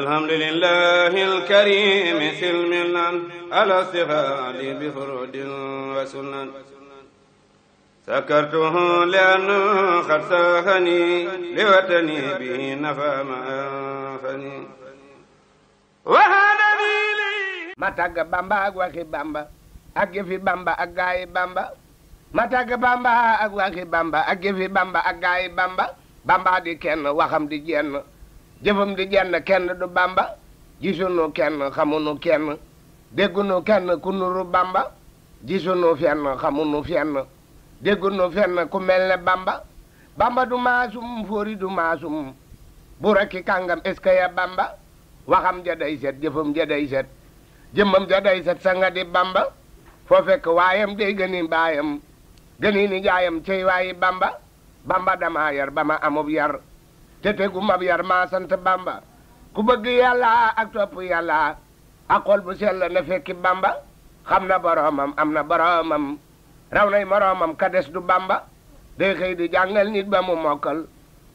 الحمد لله الكريم سلمنا على استغال بفرود وسنن سكرته لأنه قد ساخني لوطني به نفى ما أنفني وهذا لي ma tàgg Bamba ak waxi Bamba ak yëfi Bamba ak gaayi Bamba ma tàgg Bamba ak waxi Bamba ak yëfi Bamba ak gaayi Bamba Bamba di kenn waxam di jenn jëfam di jenn kenn du Bamba gisunu kenn xamunu kenn déggunu kenn ku nuru Bamba gisunu fenn xamunu fenn déggunu fenn ku mel ne Bamba Bamba du maasum fóori du maasum bu rekki kàngam est-ce que ya Bamba waxam ja day set jëfam ja day set jëmmam ja day set sanga di Bamba foo fekk waayam day gëni baayam gëni ni jaayam cey waayi Bamba Bamba dama yar ba ma amub yar te tegu mab yar maa sant Bamba ku bëgg yàlla ak topp yàlla ak xol bu sell na fekki Bamba xam na boroomam am na boroomam raw nay moroomam ka des du Bamba day xëy di jàngal nit ba mu mokkal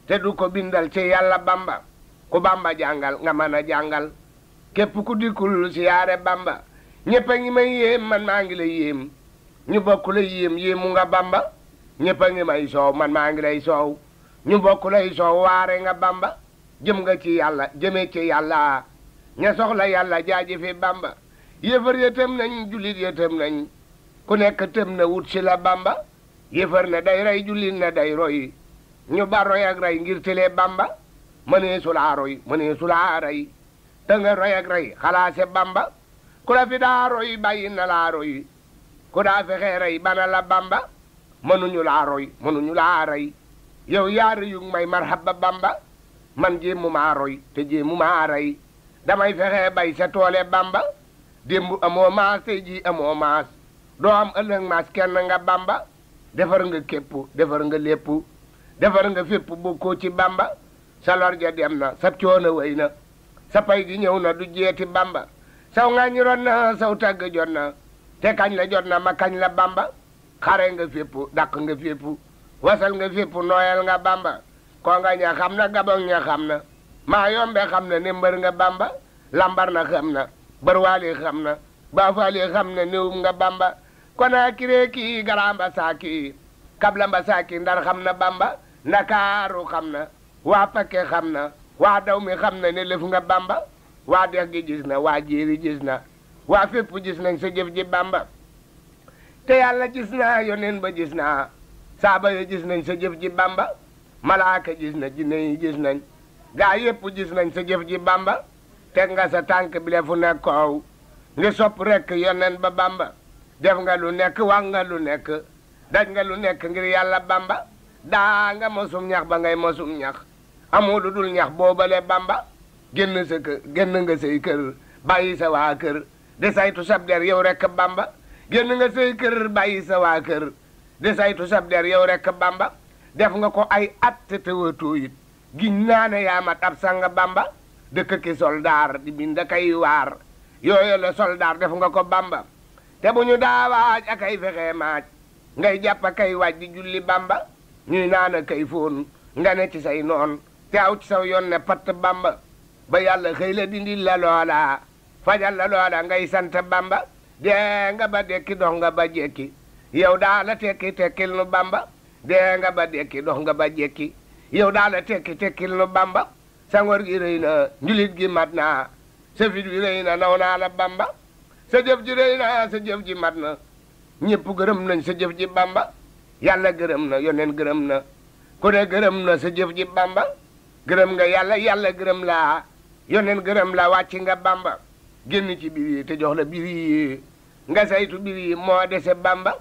te du ko bindal ci yàlla Bamba ku Bamba jàngal nga mën a jàngal képp ku dikkul siyaare Bamba ñëpp a ngi may yéem man maa ngi lay yéem ñu bokk la yéem yéemu nga Bamba ñëpp a ngi may soow man maa ngi lay soow ñu bokk lay soow waare nga Bamba jëm nga ci yàlla jëmee ci yàlla ña soxla yàlla jaajëfe Bamba yëfër ya tëm nañ jullit ya tëm nañ ku nekk tëm na wut si la Bamba yëfër ne day rey jullit ne day roy ñu ba roy ak rey ngir tëlee Bamba mënee sulaa roy mënee sulaa rey te nga roy ak rey xalaase Bamba ku la fi daa roy bàyyi na laa roy ku daa fexee rey bana la Bamba mënuñu laa roy mënuñu laa rey yow yaar yu may marhaba Bamba man jéemu maa roy te jéemu maa rey damay fexe bay sa toole Bamba démb amoo maas tey ji amoo maas doo am ëllëg maas kenn nga Bamba defar nga képp defar nga lépp defar nga fépp bokkoo ci Bamba sa lor ja dem na sa coono wéy na sa pay gi ñëw na du jeeti Bamba saw nga ñi ron na saw tàgg jot na te kañ la jot na ma kañ la Bamba xare nga fépp dàq nga fépp wasal nga fépp nooyal nga Bamba ko nga ña xam na gabon ña xam na maa yombe xam na ne mbër nga Bamba lambar na xam na bërwaali xam na baafaali xam na néewum nga Bamba kona kiree kii garamba saaki kablamba saaki ndar xam na Bamba ndakaaru xam na waa pakke xam na waa daw mi xam na ne lëf nga Bamba waa dex gi gis na waa jéeri gis na waa fépp gis nañ sa jëf ji Bamba te yàlla gis na yoneen ba gis na saaba yo gis nañ sa jëf ji Bamba malaaka gis na jinne yi gis nañ gaa yépp gis nañ sa jëf ji Bamba teg nga sa tànk bi le fu nekk koow ngi sopp rekk yoneen ba Bamba def nga lu nekk wax nga lu nekk daj nga lu nekk ngir yàlla Bamba daa nga mosum ñax ba ngay mosum ñax amoo lu dul ñax boobale Bamba génn sa kër génn nga say kër bàyyi sa waa kër de saytu sab der yow rekk Bamba génn nga say kër bàyyi sa waa kër de saytu sab der yow rekk Bamba def nga ko ay at te tëwatoo it giñ naa ne yaa mat ab sanga Bamba dëkk ki soldaar di bind kay waar yooyu la soldaar def nga ko Bamba te bu ñu daa waaj ak ay fexe maaj ngay jàpp kay waaj di julli Bamba ñuy naan a kay foon nga ne ci say noon te aw ci saw yoon ne patt Bamba ba yàlla xëy la dindi la loola fajal la loola ngay sant Bamba dee nga ba dekki dox nga ba jekki yow daa la tekki tekkil nu Bamba dee nga ba dekki dox nga ba jekki yow daa la tekki tekkil nu Bamba sa ngor gi rëy na njulit gi mat na sa fit wi rëy na naw naa la Bamba sa jëf ji rëy na sa jëf ji mat na ñëpp gërëm nañ sa jëf ji Bamba yàlla gërëm na yoneen gërëm na ku ne gërëm na sa jëf ji Bamba gërëm nga yàlla yàlla gërëm laa yoneen gërëm la wàcc nga Bamba génn ci biir yi te jox la biir yi nga saytu biir yi moo dese Bamba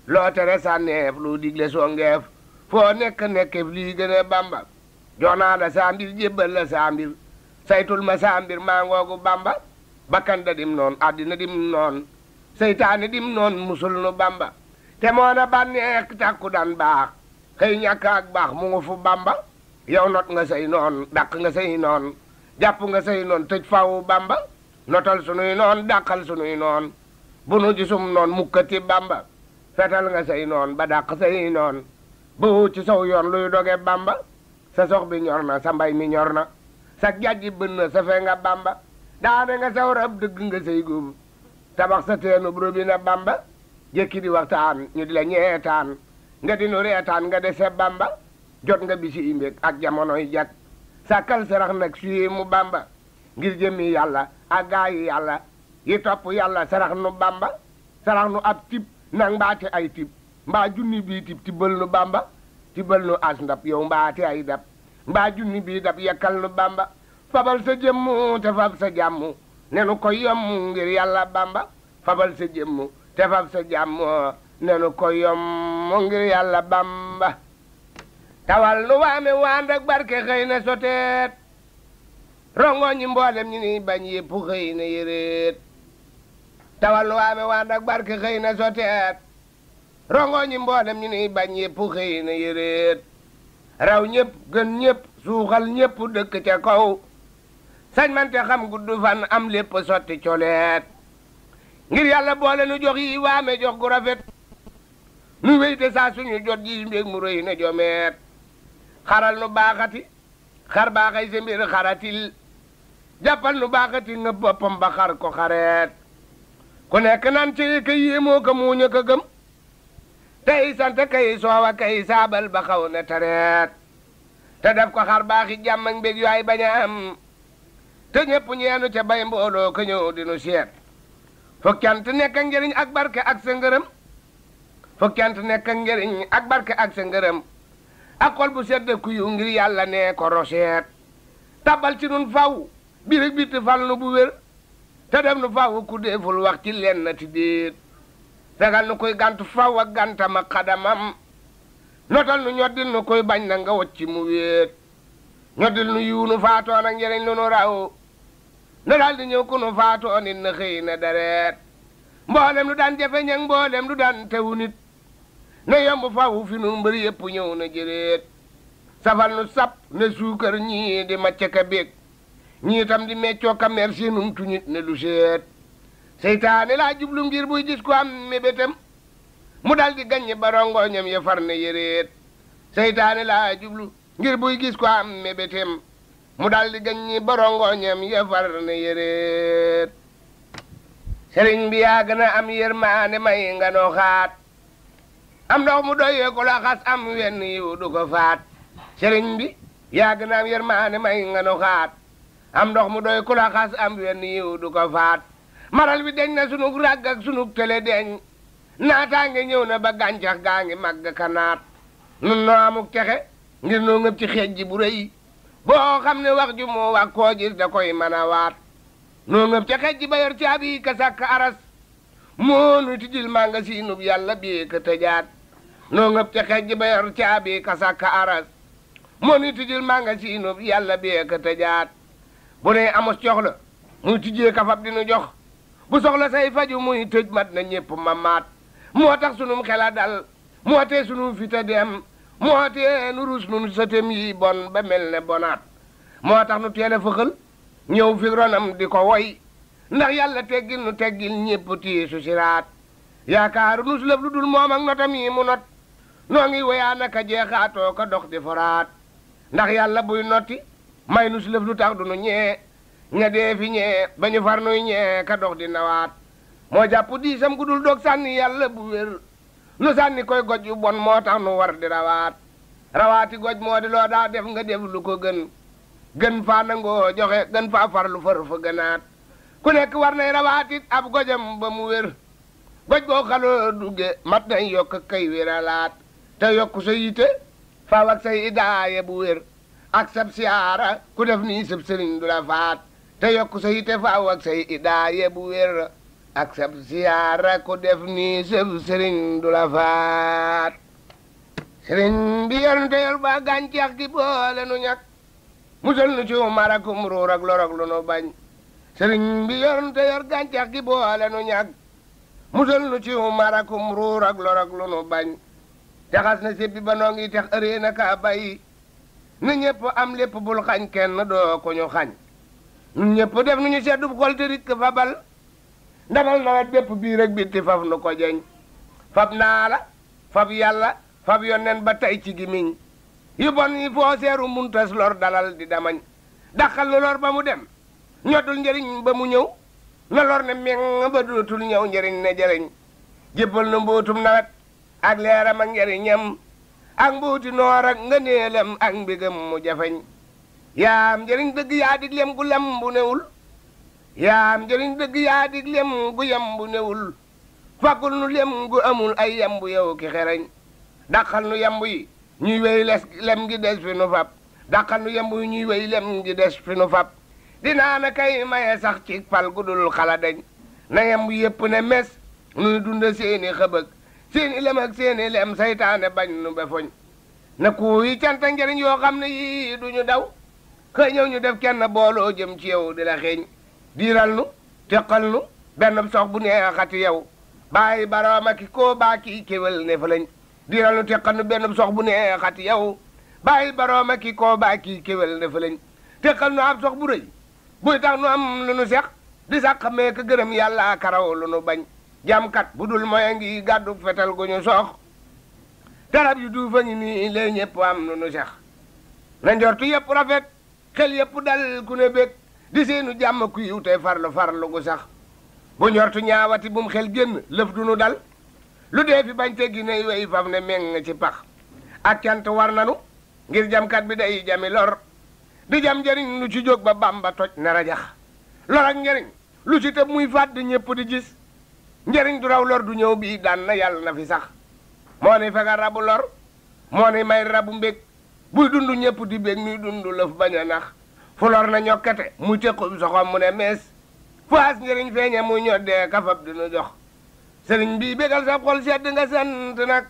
loo tere sànneef lu digle soo ngeef foo nekkeef lii gën a Bamba jox naa la saa mbir jébbal la saa mbir saytul ma saa mbir maa ngoogu Bamba bakkan da dim noon àddina dim noon seytaane dim noon musul nu Bamba te moo na bànneex tàkku daan baax xëy ñàkk ak baax mu ngu fu Bamba yow not nga say noon dàq nga say noon jàpp nga say noon tëj fawu Bamba notal sunuy noon dàqal sunuy noon bu nu gisum noon mukkati Bamba fetal nga say noon ba dàq say noon bu ci saw yoon luy doge Bamba sa sox bi ñor na sa mbay mi ñor na sa jajji bënn safe nga bamba daane nga saw rab dëgg nga say góob tabax sa teenub robina bamba jekki di waxtaan ñu di la ñeetaan nga dinu reetaan nga dese bamba jot nga bisi imbég ak jamonoy jag sàkkal sarax nag suyi mu bamba ngir jëmi yàlla ak gaayi yàlla yi topp yàlla sarax nu bamba sarax nu ab tib nang mbaate ay tib mbaa junni bii tib tibbal nu bamba tibbal nu as ndab yow mbaate ay dab mbaa junni bii dab yekkal nu bamba fabal sa jëmmu te fab sa jàmmu nenu ko yommu ngir yàlla bamba fabal sa jëmmu te fab sa jàmmu nenu ko yommu ngir yàlla bamba tawal nu waame waan ak barke xëy na soteet rongo ñi mboolem ñi ni bañ yépp xëy na yéreet tawal nu waame waan ak barke xëy na soteet rongo ñi mboolem ñi ni bañ yépp xëy na yéreet raw ñépp gën ñépp suuxal ñépp dëkk ca kaw sañ mante xam gudd fan am lépp sotti coleet ngir yàlla boole nu jox yi waame jox gu rafet nu wéyte saa suñu jot ji mbég mu rëy na jomeet xaral nu baaxati xar baaxay sa mbir xaratil jàppal nu baaxati nga boppam ba xar ko xareet ku nekk nan ci ka yéemoo ka muuña ka gëm tey sant kay soowa kay saabal ba xaw na tareet te def ko xar baaxi jàmm ak mbég yaay bañ a am te ñépp ñeenu ca bay mbooloo ka ñëw dinu seet fukkant nekk ak njëriñ ak barke ak sa ngërëm fukkant nekk ak njëriñ ak barke ak sa ngërëm ak xol bu sedd ku yu ngir yàlla ne ko roseet tabal ci nun faw birig biti fal nu bu wér te dem nu faw ku deeful wax ci leen na ti déet fegal nu koy gant faw ak gantam ak xadamam notal nu ñoddil nu koy bañ na nga wacci mu wéet ñoddil nu yiw nu faatoon ak njëriñ lu nu raw na daal di ñëw ku nu faatoon nit na xëy na dareet mboolem lu daan jafe ñang mboolem lu daan tewu nit na yomb faw fi nu mbëri yëpp ñëw na jëreet safal nu sap ne suukar ñii di macca ka bég ñii tam di meccoo ka merci num tuñit ne lu seet seytaane laa jublu ngir buy gis ko am mébétam mu dal di gaññe ba rongoñam ya far ne yëreet seytaane laa jublu ngir buy gis ko am mébétam mu dal di gaññe ba rongoñam ya far ne yëreet sëriñ bi yaa gën a am yërmaane may nga noo xaat am ndox mu doyee ko la xas am wenn yiw du ko faat sëriñ bi yaa gën a am yërmaane may nga noo xaat am ndox mu doy ko la xas am wenn yiw du ko faat maral bi deñ na sunug ràgg ak sunug tele deñ naataange ñëw na ba gàncax gaa ngi màgg kanaat nun noo amuk texe ngir noo ngëp ci xeej ji bu rëy boo xam ne wax ju moo wax koo gis da koy mën a waat noo ngëp ci xeej ji ba yor caabi ka sàkk aras moo nu tijjil maa nga siinub yàlla bii ka tëjaat noo ngëp ci xeej ji ba yor caabi ka sàkk aras moo nu tijjil maa nga siinub yàlla bii ka tëjaat bu ne amos jox la muy tijjee ka fab di nu jox bu soxla say faju muy tëj mat na ñépp ma maat moo tax sunum xela dal moo tee sunum fita dem moo tee nu rus nun sëtem yi bon ba mel ne bonaat moo tax nu teel a fëxal ñëw fi ronam di ko woy ndax yàlla teggil nu teggil ñépp tiisu siraat yaakaaru nus lëf lu dul moom ak notam yi mu not noo ngi woyaa naka jeexaatoo ko dox di foraat ndax yàlla buy notti may nus lëf lu tax du nu ñee ña dee fi ñee ba ñu far nuy ñee ka dox di nawaat moo jàpp diisam gu dul doog sànni yàlla bu wér nu sànni koy goj yu bon moo tax nu war di rawaat rawaati goj moo di loo daa def nga def lu ko gën faa nangoo joxe gën faa farlu far fa gënaat ku nekk war nay rawaatit ab gojam ba mu wér goj boo xaloo dugge mat nañ yokk kay wéralaat te yokk sa yite faaw ak say idaaye bu wér ak sab siyaara ku def nii sab sëriñ du la faat te yokk sa yite faaw ak say idaaye bu wér ak sab siyaara ku def nii sab sëriñ du la faat sëriñ bi yor te yor ba gàncax gi boole nu ñàkk musal nu ci marakum ruur ak lor ak lu nu bañ sëriñ bi yor te yor gàncax gi boole nu ñàkk musal nu ci marakum ruur ak lor ak lu nu bañ taxas na sébbi ba noo ngi tax ëree na kaa bay na ñëpp am lépp bul xañ kenn doo ko ñu xañ ñun ñëpp def nu ñu seddub xol te rikk fa bal ndamal nawet bépp bii rek bitti faf nu ko jeñ fab naa la fab yàlla fab yonnen ba tey ci gimiñ yu bon yi foo seeru muntas lor dalal di damañ dàqal nu lor ba mu dem ñoddul njëriñ ba mu ñëw na lor ne meng ba dootul ñëw njëriñ ne jëriñ jébbal nu mbootum nawet ak leeram ak njëriñam ak mbuuti noor ak ngëneelam ak mbigam mu jafeñ yaam njëriñ dëgg yaa dig lem gu lem bu newul yaam njëriñ dëgg yaa dig lem gu yem bu newul faggul nu lem gu amul ay yembu yow ki xereñ dàqal nu yembu yi ñuy wéy lem gi des fi nu fab dàqal nu yembu yi ñuy wéy lem gi des fi nu fab dinaa na kay maye sax ci pal gudul xala dañ na yembu yépp ne mes nuy dunda seeni xëbëg seeni lem ak seeni lem saytaane bañ nu befoñ na ku yi canta njëriñ yoo xam ne yii duñu daw xëy ñëw ñu def kenn booloo jëm ci yow di la xeeñ diiral nu teqal nu benn sox bu neexati yow bàyyi barooma ki koo baa kii kéwél ne fa lañ diiral nu teqal nu benn sox bu neexati yow bàyyi barooma ki koo baa kii kéwél ne fa lañ teqal nu ab sox bu rëy buy tax nu am lu nu sex di sàq mee ka gërëm yàlla karaw lu nu bañ jamkat bu dul moya ngi gàddu fetal gu ñu soox darab yu duufa ngi nii lee ñëpp am lu nu sex na njortu yëpp rafet xel yëpp dal ku ne bég di seenu jàmm ku yiw tey farlu gu sax bu njortu ñaawati bum xel génn lëf du nu dal lu dee fi bañ te gi ne wey fam ne meng ci pax ak cant war nanu ngir jamkat bi day jami lor di jam njëriñ lu ci jóg ba Bamba toj na rajax lor ak njëriñ lu ci tëb muy fàdd ñëpp di gis njëriñ du raw lor du ñëw bii daan na yàlla na fi sax moo ni fega rabu lor moo ni may rabu mbég buy dund ñëpp di bég nuy dund lëf bañ a nax fu lor na ñokkate muy tequb soxom mu ne mees fu as njëriñ feeñe muy ñoddee kafab dina jox sëriñ bii bégal sa xol sedd nga sant nag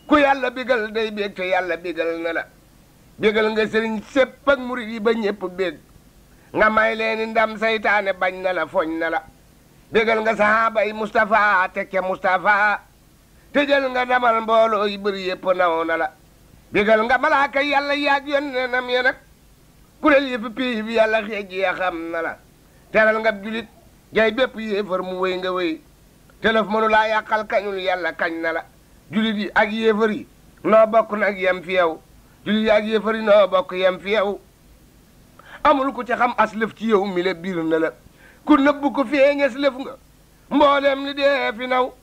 ku yàlla bégal day bég te yàlla bégal na la bégal nga sëriñ sépp ak murit yi ba ñëpp bég nga may leeni ndam saytaane bañ na la foñ na la bégal nga sahaaba yi Mustafa tekke Mustafa te jël nga damal mbooloo yi bëri yëpp naw na la bégal nga malaaka yàlla yaag yonnenam ya nag kuréel yëpp pii bi yàlla xeej ya xam na la teral nga julit jay bépp yéefar mu wéy nga wéy telef mënu laa yàqal kañul yàlla kañ na la julit yi ak yéefar yi noo bokk nag yem fi yow julit yi ak yéefar yi noo bokk yem fi yow amul ku ci xam aslëf ci yow mi le biir na la ku nëbbu ko feeñes lëf nga mboolem li dee fi naw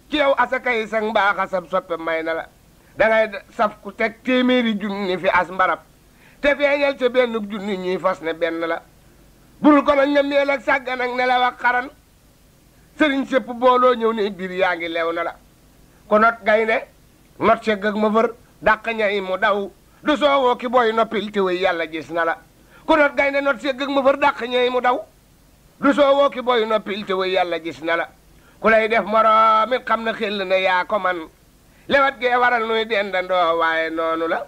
ci yow asakay sang mbaax asab soppe may na la dangay saf ku teg téeméeri junni fi as mbarab te feeñal ca benn junni ñuy fas ne benn la burul ko nag ñameel ak sàggan ak nelaw ak xaran sëriñ sépp booloo ñëw ne biir yaa ngi leew na la ko not gaynde not segg ak ma fër dàq ñay mu daw du soowoo ki booy noppil te wéy yàlla gis na la ko not gaynde not segg ak ma fër dàq ñay mu daw du soowoo ki booy noppil te wéy yàlla gis na la ku lay def moroomit xam na xel ne yaa ko man lewat gee waral nuy dendandoo waaye noonu la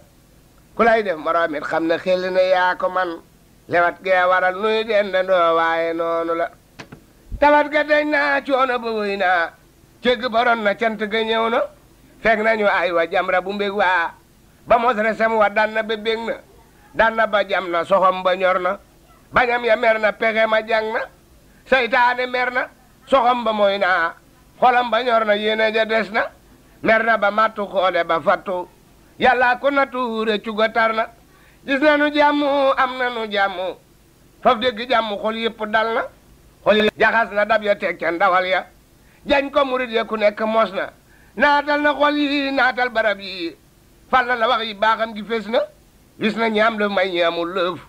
ku lay def moroomit xam na xel ne yaa ko man lewat gee waral nuy dendandoo waaye noonu la tawat ga dañ naa coono ba wëy naa cëgg baroon na cant ga ñëw na fekk nañu ay wa jamra bu mbég waa ba mos resem wa daan na ba bég na daan na ba jam na soxom ba ñor na bañam ya mer na pexe ma jàng na seytaane mer na soxom ba mooy naa xolam ba ñor na yéene ja des na mer na ba mattu xoole ba fattu yàlla ko nattu réccu ga tar na gis na nu jàmm am na nu jàmm faf dégg jàmm xol yëpp dal na xol yi jaxas na dab ya teg ca ndawal ya jañ ko murit ya ku nekk mos na naatal na xol yi naatal barab yi fal na la wax yi baaxam gi fés na gis na ñaam la may ñaamul lëf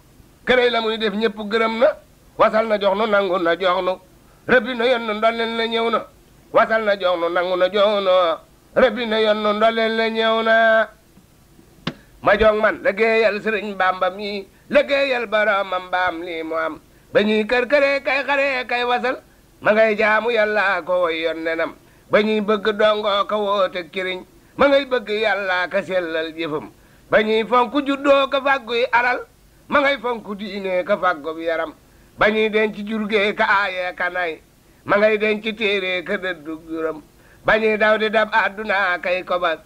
kërëy la muy def ñëpp gërëm na wasal na jox nu nangu na jox nu rëbbi na yoon nu ndolleen la ñëw na wasal na jox nu nangu na jox nu rëbbi na yoon nu ndolleen la ñëw na ma jox man liggéeyal sëriñ Bamba mi liggéeyal boromam mbaam lii mu am ba ñuy kër-këree kay xaree kay wasal ma ngay jaamu yàlla ko woy yoon nenam ba ñuy bëgg dongoo ka woote kiriñ ma ngay bëgg yàlla ka sellal jëfam ba ñuy fonku juddoo ka fàgguy alal ma ngay fonku diine ka fàggub yaram ba ñuy denc jurgee ka aayee ka nay ma ngay denc téere ka dëddu juram ba ñuy daw di dab àdduna kay kobas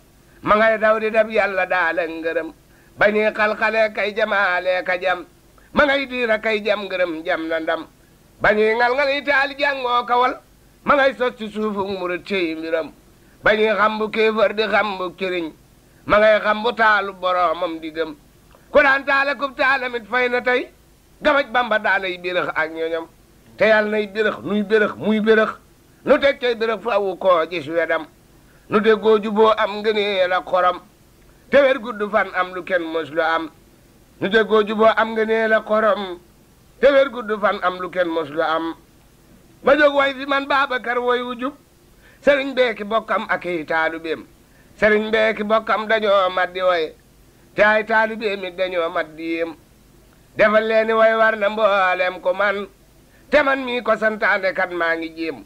ma ngay daw di dab yàlla daala ngërëm ba ñuy xalxale kay jamaale ka jam ma ngay diira kay jam ngërëm jam na ndam ba ñuy ngal-ngal itaali jàngoo kawal ma ngay sos ci suufu murit cey mbiram ba ñuy xambu kéefër di xambu cëriñ ma ngay xambu taalu boromam di gëm ku daan taale kub taalamit fay na tey gamaj bamba daanay bérëx ak ñoñam te yàlla nay bérëx nuy bérëx muy bérëx nu teg cay bérëx faawu koo gis wedam nu déggoo juboo am ngëneel ak xoram te wér gudd fan am lu kenn mës lu am nu déggoo juboo am ngëneel ak xoram te wér gudd fan am lu kenn mës lu am ma jóg way fi man Babacar woy wu jub sëriñ beeki bokkam ak i taalubeem sëriñ beeki bokkam dañoo mat di way te ay taalubeem it dañoo mat di yéem defal leeni way war na mboolem ko man te man mii ko santaane kat maa ngi jéem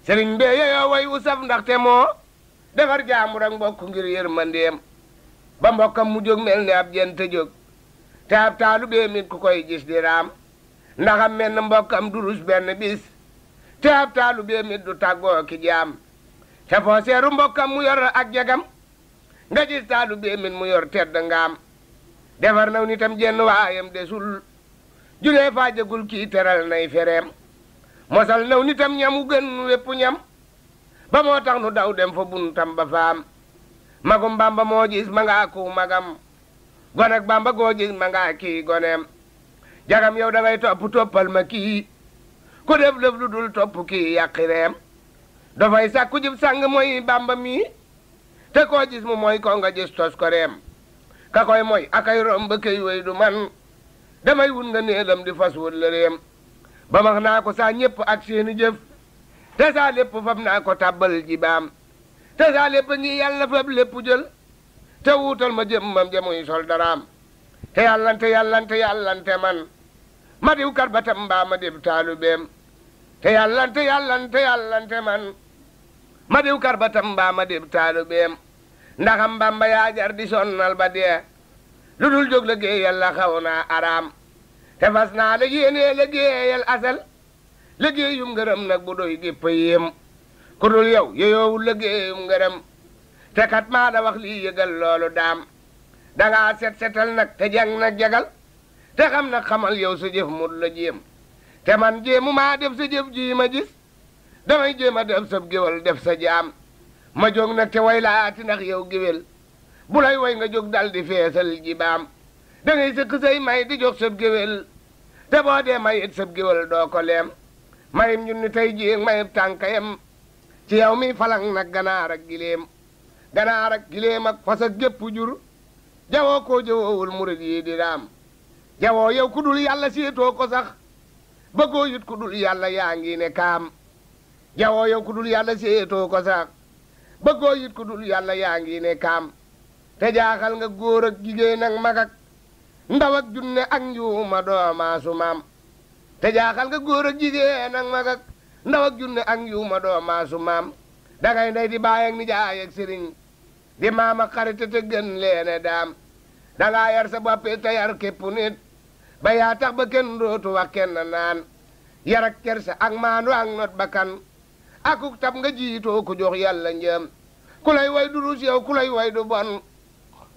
sëriñ bee yeyoo way wu saf ndaxte moo defar jaambur ak mbokk ngir yërmandeem ba mbokkam mu jóg mel ni ab jent jóg te ab taalubeem it ku koy gis di raam ndaxam menn mbokkam durus benn bis te ab taalubeem it du tàggoo ki jaam te foo seeru mbokkam mu yor ak jagam nga gis taalubeem it mu yor tedd ngaam defar naw nitam jenn waayam desul junee faa jagul kii teral nay fereem mosal naw nitam ñam wu gën wépp ñam ba moo tax nu daw dem fa buntam ba faam magum bamba moo gis ma ngaa ku magam gonek bamba goo gis ma ngaa kii goneem jagam yow da ngay toppal ma kii ku def lëf lu dul topp kii yàqireem dafay sàkku jib sang mooy bamba mi te koo gis mu mooy ko nga gis tos ko reem ka koy mooy akay rom ba kay way du man damay wun nga neelam di fas wut la réem ba max naa ko saa ñépp ak seeni jëf te saa lépp fab naa ko tàbbal ji baam te saa lépp ngi yàlla fab lépp jël te wuutal ma jëmmam jamuy sol daraam te yàllante man ma diw kar batam mbaa ma dib taalubeem te yàllante man ma diw kar batam mbaa ma dib taalubeem ndaxam bamba yaa jar di sonnal ba dee lu dul jóg liggéey yàlla xaw naa araam te fas naa la yéenee liggéeyal asal liggéeyum ngërëm nag bu doy gépp yéem ku dul yow yeyoowul liggéeyum ngërëm te kat maa da wax lii yëgal loolu daam dangaa setal nag te jàng nag jagal te xam nag xamal yow sa jëf mut la jéem te man jéemu maa def sa jëf ji ma gis damay jéem a def sa géwal def sa jaam ma jóg nag te way laati ndax yow géwél bu lay way nga jóg dal di feesal ji baam da ngay sëkk say may di jox sab géwél te boo dee may it sab géwél doo ko leem mayim ñun ni tey jéeg mayib tànkayam ci yow mi falang nag ganaar ak giléem ak fas ak gépp jur jawoo koo jawoowul murid yi di raam jawoo yow ku dul yàlla séetoo ko sax bëggoo yit ku dul yàlla yaa ngi ne kaam jawoo yow ku dul yàlla séetoo ko sax bëggoo yit ku dul yàlla yaa ngi ne kaam te jaaxal nga góor ak jigéen ak mag ak ndaw ak junne ak njuuma doomaasu maam te jaaxal nga góor ak jigéen ak mag ak ndaw ak junne ak njuuma doomaasu maam dangay ndey di baay ak nijaay ak sëriñ di maam ak xarit te gën leene daam dangaa yar sa bopp te yar képp nit ba yaa tax ba kenn dootu wax kenn naan yar ak kersa ak maandu ak not bakkan akuk tab nga jiitoo ko jox yàlla njëm ku lay way du rus yow ku lay way du bon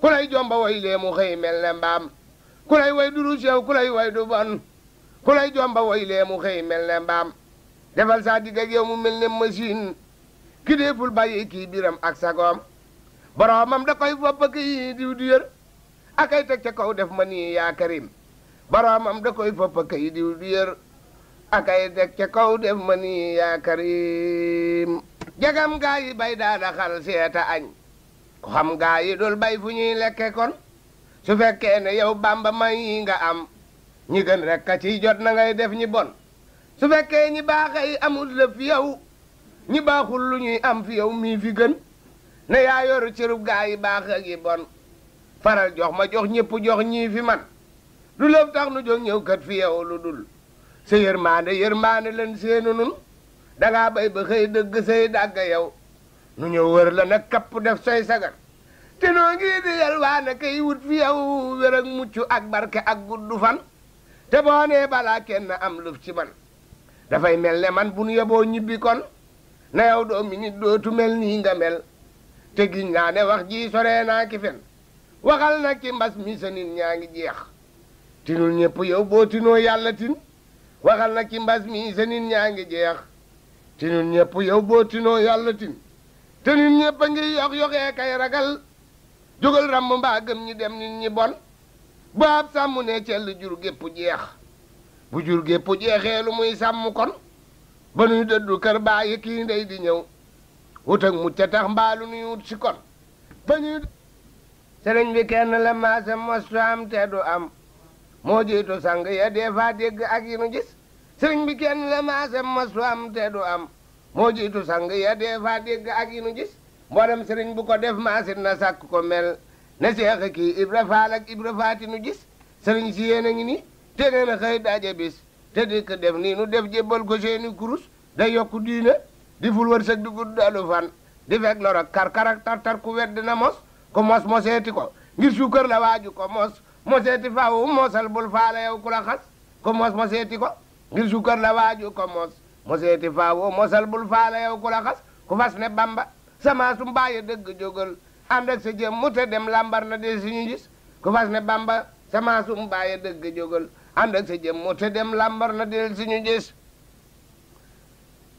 ku lay jomba way lee mu xëy mel ne mbaam ku lay way du rus yow ku lay way du bon ku lay jomba way lee mu xëy mel ne mbaam defal saa digg ak yow mu mel ne machine ki deeful bàyyi kii biram ak sagoom boromam da koy fopp kii diw di yër akay teg ca kaw def ma nii yaa karim boromam da koy fopp kii diw di yër akay teg ca kaw def ma nii yaa karim jagam gaa yi bay daada xal seeta añ ko xam gaa yi dul bay fu ñuy lekke kon su fekkee ne yow bamba may nga am ñi gën rek ka ciy jot na ngay def ñi bon su fekkee ñi baaxay amul la fi yow ñi baaxul lu ñuy am fi yow mii fi gën ne yaa yoru cërub gaa yi baax ak yi bon faral jox ma jox ñëpp jox ñii fi man du lëf tax nu jóg ñëw kat fi yow lu dul sa yërmaande leen seenu nun dangaa bay ba xëy dëgg say dàgga yow nu ñëw wër la nag kapp def say sagar te noo ngi di yalwaane kay wut fi yow wér ak mucc ak barke ak gudd fan te boo nee balaa kenn am luf ci man dafay mel ne man bu nu yeboo ñibbi kon na yow doo mi nit dootu mel nii nga mel te giñ naa ne wax ji sore naa ki fen waxal nag ci mbas mi sa nit ñaa ngi jeex tinul ñëpp yow boo tinoo yàlla tin waxal nag ci mbas mi sa nit ñaa ngi jeex tinul ñëpp yow boo tinoo yàlla tin te nit ñëpp a ngi yoxee kay ragal jógal ramb mbaa gëm ñi dem nit ñi bon bu ab sàmm ne cell jur gépp jeex bu jur gépp jeexee lu muy sàmm kon ba nuy dëddu kër bàyyi kii ndey di ñëw wut ak mucc tax mbaalu nuy wut si kon ba ñuy sëriñ bi kenn la maasa mostu am te du am moo jiitu sang ya dee faa dégg ak yi nu gis sëriñ bi kenn la maasa mostu am te du am moo jiitu sang ya dee faa dégg ak yi nu gis mboolem sëriñ bu ko def maasit na sàkk ko mel ne seex kii Ibra Faal ak Ibra Faati nu gis sëriñ si yéen a ngi ni te nee na xëy daje bis te dikk def nii nu def jébbal ko seeni kurus day yokku diine di ful wërsëg di guddalu fan di fekk lor ak kar-kar ak tar-tar ku wedd na mos ko mos moseeti ko ngir suukar la waaju ko mos moseeti faawu mosal bul faale yow ku la xas ko mos moseeti ko ngir suukar la waaju ko mos moseeti faawu mosal bul faale yow ku la xas ku fas ne Bamba sama su mbaaye dëgg jógal ànd ak sa jëm mu te dem lambar na de suñu gis ku fas ne Bamba sama su mbaaye dëgg jógal ànd ak sa jëm mu te dem lambar na del suñu gis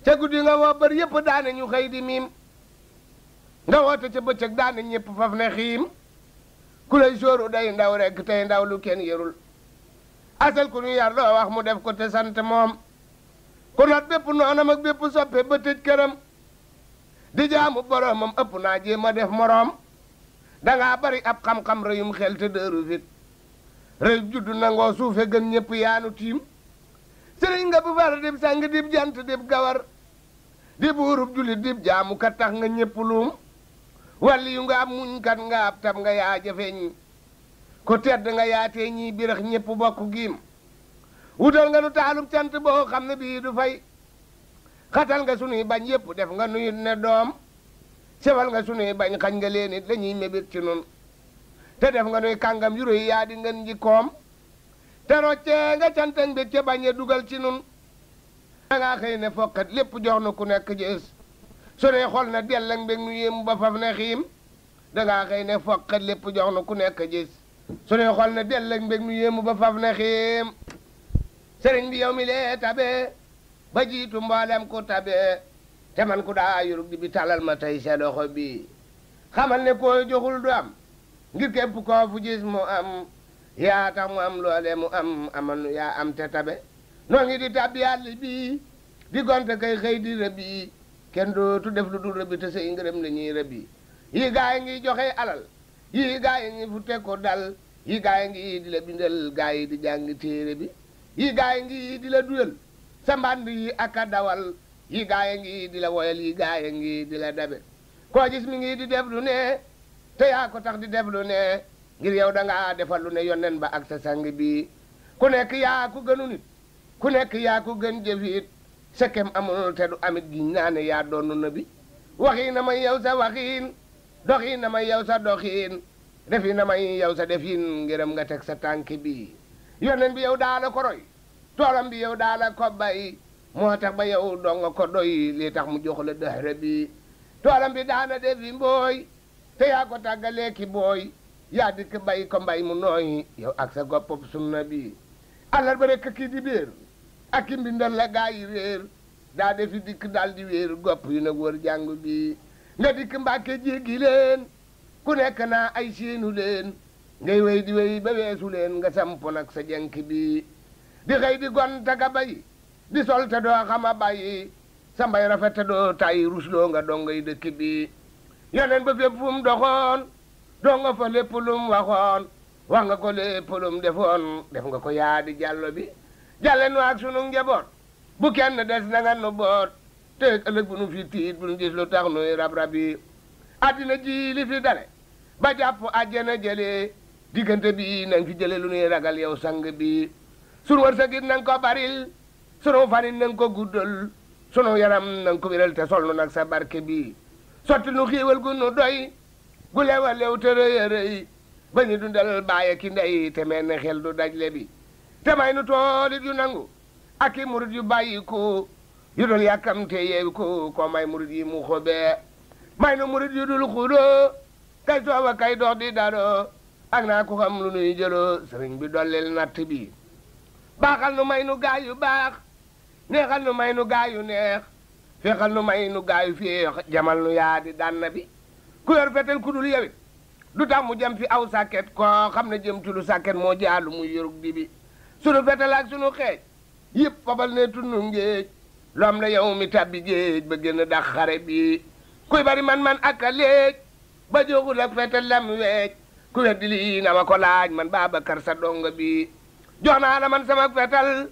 ca guddi nga woo bër yëpp daane ñu xëy di miim nga woote ca bëccëg daane ñëpp faf ne xiim ku lay sóoru day ndaw rek tey ndaw lu kenn yërul asal ku ñu yar loo wax mu def ko te sant moom ku not bépp noonam ak bépp soppe ba tëj këram di jaamu boromam ëpp naa jéem a def moroom dangaa bari ab xam-xam rëyum xel te dëru fit rëy juddu nangoo suufe gën ñëpp yaanu tiim sëriñ nga bu far dib sang dib jant dib gawar di buurub julit dib jaamu kat tax nga ñëpp luum walli yu nga ab muñ kat nga ab tab nga yaa jafeñ ko tedd nga yaatee ñii birax ñëpp bokk giim wutal nga nu taalub cant boo xam ne bii du fay xatal nga sunuy bañ yëpp def nga nuyut ne doom sewal nga sunuy bañ xañ nga leen it lañuy mébét ci nun te def nga nuy kàngam yu réy yaa di ngeen ji koom te roccee nga canta mbég ca bañe dugal ci nun dangaa xëy ne fokkat lépp jox na ku nekk gis su ne xol na dell ak mbég nu yéemu ba faf ne xiim dangaa xëy ne fokkat lépp jox na ku nekk gis su ne xol na dell ak mbég nu yéemu ba faf ne xiim sëriñ bi yow mi lee tabe ba jiitu mboolem ku tabe te man ku daa yurug di bi talal ma tey sa loxo bi xamal ne koo joxul du am ngir képp koo fu gis mu am yaa tax mu am loole mu am amal yaa am te tabe noo ngi di tabbi yàlla bii di gonte kay xëy di rëbbi kenn dootu def lu dul rëbbi te say ngërëm la ñuy rëbbi yi gaay ngi joxe alal yi gaay ngi fu teg ko dal yi gaay ngi di la bindal gaay yi di jàngi téere bi yi gaay ngi di la duyal sa mband yi ak a dawal yi gaay ngi di la woyal yi gaay ngi di la dabe koo gis mi ngi di def lu ne te yaa ko tax di def lu ne ngir yow dangaa defal lu ne yonnen ba ak sa sang bi ku nekk yaa ku gënu nit ku nekk yaa ku gën jëfit sa kem amul te du amit gi ñaane yaa doonu na bi waxi na may yow sa waxiin doxi na may yow sa doxiin defi na may yow sa defin ngërëm nga teg sa tànk bi yonnen bi yow daala ko roy toolam bi yow daala ko bay moo tax ba yow donga ko doy li tax mu jox la dëhre bi toolam bi daana defi mbooy te yaa ko tàggalee ki booy yaa dikk bay ko mbay mu nooy yow ak sa goppop sunna bi àllar ba rekk kii di béer ak ki mbindal la gaa yi réer daa defi dikk daal di wéer gopp yu nag wër jàngu bi nga dikk mbàkke jéggi leen ku nekk naa ay séenu leen ngay wéy di wéy ba weesu leen nga samp nag sa jenk bi di xëy di gon taga bay di sol te doo xama bàyyi sa mbay rafet te doo tay rusloo nga dongay dëkk bi yoneen ba fépp fu mu doxoon doo nga fa lépp lu mu waxoon wax nga ko lépp lu mu defoon def nga ko yaa di jàllo bi jàlle nu ak sunu njaboot bu kenn des na nga nu boot te ëllëg bu nu fi tiit bu nu gis lu tax nuy rab-rab yi addina ji li fi dale ba jàpp àjjana jëlee diggante bi nang fi jële lu nuy ragal yow sang bi sunu wërsëgit nang ko baril sunu fanit nang ko guddal sunu yaram nang ko wéral te sol nu nag sa barke bi sotti nu xiiwal gu nu doy gu lewa lew te rëy a rëy ba ñu dundal bàyyi ki ndey te mel ne xel du dajle bi te may nu toolit yu nangu ak i murit yu bàyyi ko yu dul yàkkamte yeewi ko may murit yi mu xobee may nu murit yu dul xudoo kay sooba kay dox di dado ak naa ko xam lu nuy jëloo sëriñ bi dollil natt bi baaxal nu may nu gaay yu baax neexal nu may nu gaay yu neex feexal nu may nu gaay yu féex jamal nu yaa di dànn bi ku yor fetel ku dul yewit du tax mu jëm fi aw sàkket koo xam ne jëm ci lu sàkket moo jaalu muy yorug di bi sunu fetel ak sunu xeej yëpp fabal ne tunnu ngéej lu am la yow mi tabbi géej ba génn dax xare bi kuy bari man ak a léej ba jógul ak fetal lam weej ku weddi lii na ma ko laaj man Babacar sa donga bi jox naa la man sama fetal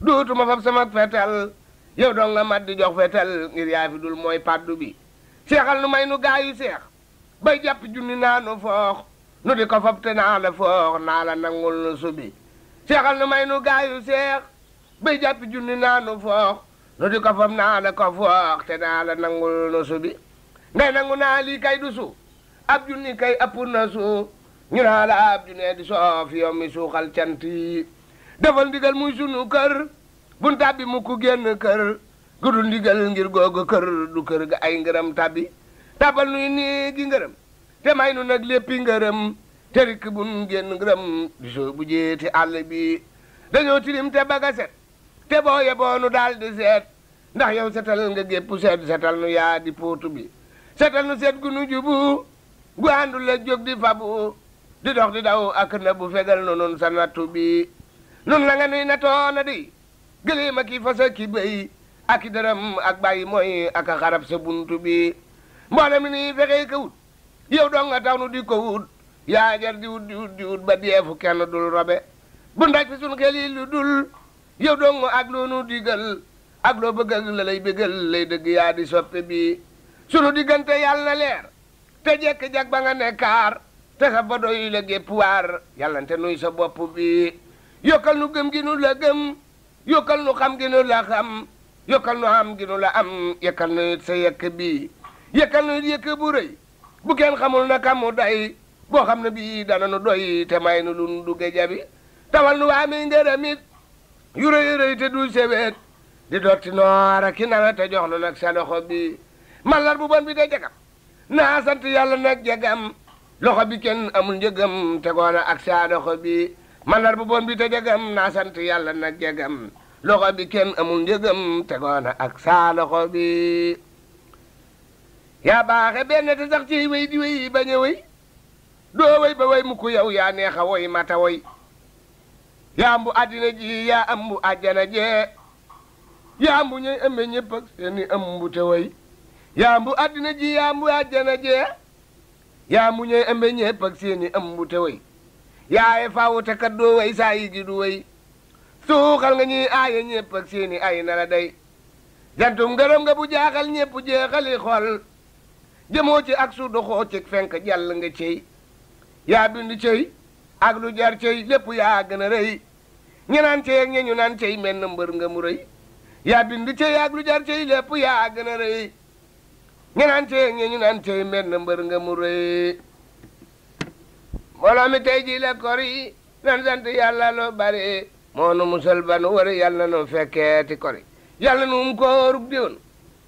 duutuma fab sama fetal yow donga mat di jox fetal ngir yaa fi dul mooy paddu bi seexal nu may nu gaayu seex bay jàpp junni naa nu foox nu di ko fab te naa la foox naa la nangul nu subi seexal nu may nu gaayu seex bay jàpp junni naa nu foox nu di ko fab naa la ko foox te naa la nangul nu subi ngay nangu naa lii kay du su ab junni kay ëpp na su ñu naa la ab junne di soof yow mi suuxal cant yi defal ndigal muy sunu kër bun tàbbi mu ku génn kër gudul ndigal ngir googu kër du kër ga ay ngërëm tàbbi tabal nuy néegi ngërëm te may nu nag léppi ngërëm te rikk bun génn ngërëm di soo bu jeeti àll bi dañoo tilim te baga set te boo yeboonu daal di seet ndax yow setal nga gépp seet setal nu yaa di póotu bi setal nu seet gu nu jubu gu àndul la jóg di fabu di dox di daw ak na bu fegal nu nun sa nattu bi nun la nga nuy natoona di gëléem ak i fas ak i bëy ak i dërëm ak bàyyi mooy ak a xarab sa buntu bi mboolem mi nii fexey ka wut yow dong nga tax nu di ko wut yaa jar di wut ba deefu kenn dul robe bu ndaj fi sun xel yi lu dul yow dong ak loo nu digal ak loo bëgg ak la lay bëggal lay dëgg yaa di soppe bi sunu diggante yàlla na leer te jekk-jak ba nga nekkaar te xa ba doy la gépp waar yàllante nuy sa bopp bi yokkal nu gëm gi nu la gëm yokkal nu xam gi nu la xam yokkal nu am gi nu la am yekkal nu it sa yekk bi yekkal nu it yekk bu rëy bu kenn xamul na kamu day boo xam ne bii dana nu doy te may nu lun dugge jabi tawal nu waami ngërëm it yu rëy te du sewet di dotti noora ki nawe te jox nu nag sa loxo bi malar bu bon bi te jagam naa sant yàlla nag jagam loxo bi kenn amul njëgam tegoona ak sa loxo bi malar bu bon bi te jagam naa sant yàlla nag jagam loxo bi kenn amul njëgam tegoona ak sa loxo bi yaa baaxe benn te sax ci wéy di wéy bañ a wéy doo wéy ba wéy mukk yow yaa neexa woy mata woy yaa ambu àddina ji yaa ambu àjjana jee yaa ambu ñuy ëmbe ñëpp ak seeni ëmbu te woy yaa ambu àddina ji yaa ambu àjjana jee yaa ambu ñuy ëmbe ñëpp ak seeni ëmbu te woy yaaye faawu te kat doo way saa yi gi du way suuxal nga ñuy aaye ñëpp ak seeni ay na la day jantum ngërëm nga bu jaaxal ñëpp jeexali xol jëmoo ci ak su doxoo ci fenk jàll nga cey yaa bind cey ak lu jar cey lépp yaa gën a rëy ñe naan cey ak ñe ñu naan cey menn mbër nga mu rëy yaa bind cey ak lu jar cey lépp yaa gën a rëy ñe naan cey ak ñe ñu naan cey menn mbër nga mu rëy mbooloo mi tey ji la kor yi nan sant yàlla lu bari moo nu musal ba nu wari yàlla nu fekkeeti kori yàlla nu um koorub déwén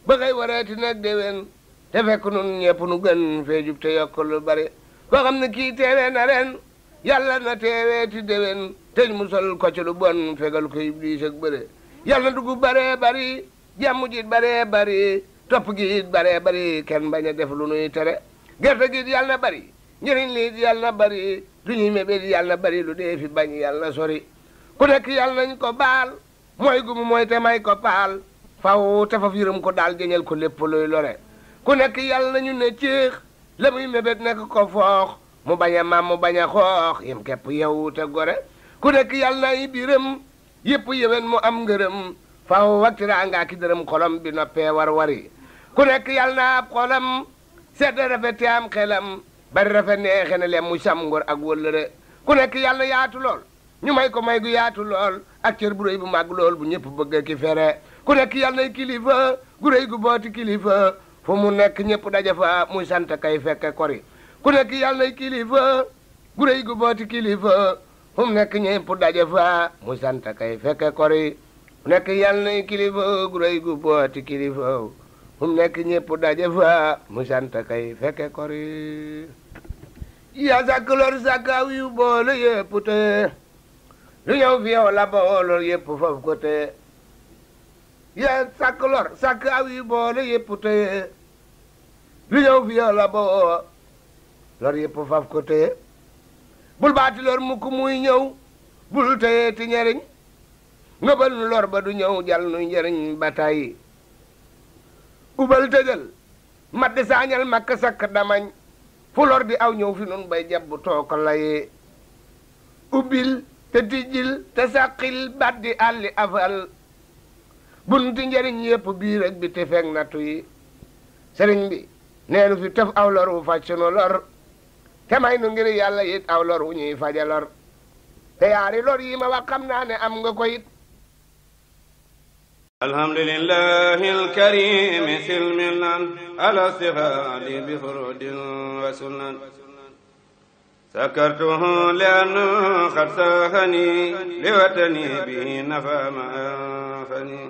ba xëy wareeti nag déwén te fekk nun ñepp nu gën fee jub te yokk lu bari koo xam ne kii teewee na ren yàlla na teeweeti déwén teñ musal ko ci lu bon fegal ko iblis ak bëre yàlla na dugub baree bari jàmm jiit baree bari topp gi it baree bari kenn bañ a def lu nuy tere gerte gi it yàlla na bari njëriñ li it yàlla na bari lu ñuy mébét yàlla na bari lu dee fi bañ yàlla na sori ku nekk yàlla nañ ko baal mooy gumu mooy te may ko paal faw te fa yërëm ko daal jëñal ko lépp luy lore ku nekk yàlla nañu ne ciix la muy mébét nekk ko foox mu bañ a maam mu bañ a xoox yem képp yow te gore ku nekk yàlla nay biram yëpp yéwén mu am ngërëm faw waktira ngaa ki dërëm xolam bi noppee war wari ku nekk yàlla na ab xolam sedd rafet te am xelam bari rafet neexe ne lem mu sam ngor ak wëllëre ku nekk yàlla yaatu lool ñu may ko may gu yaatu lool ak cër bu rëy bu màgg lool bu ñëpp bëgg ki fere ku nekk yàlla nay kilifa gu rëy gu booti kilifa fu mu nekk ñëpp daje fa muy sant kay fekke kori ku nekk yàlla nay kilifa gu rëy gu booti kilifa fu mu nekk ñëpp daje fa muy sant kay fekke kori ku nekk yàlla nay kilifa gu rëy gu booti kilifa fu mu nekk ñëpp daje fa muy sant kay fekke kori yaa sàkk lor sàkk aw yu boole yëpp te lu ñëw fi yow la booloo yëpp foofu ko te yaa sàkk lor sàkk aw yu boole yëpp te lu ñëw fi yow la booloo lor yëpp foofu ko te bul baati lor mukk muy ñëw bul teye ti ñeriñ ngëbal nu lor ba du ñëw jal nu njëriñ ba tey ubal tëjal mat di saañal makka sakk damañ fu lor di aw ñëw fi nun bay jabbu tooko laye ubbil te tijjil te sàqil bat di àlli afal bunti njëriñ yépp biir ak bi te fekk nattu yi sëriñ bi neenu fi tëf aw lor wu faj sunu lor te may nu ngir yàlla it aw lor wu ñuy faja lor te yaari lor yi ma wax xam naa ne am nga ko it alhamdulillahi alkarimi silmilan ala sihali bi furudin wa sunan sakartuhu liannu qad sahani liwatani bi nafa ma anfani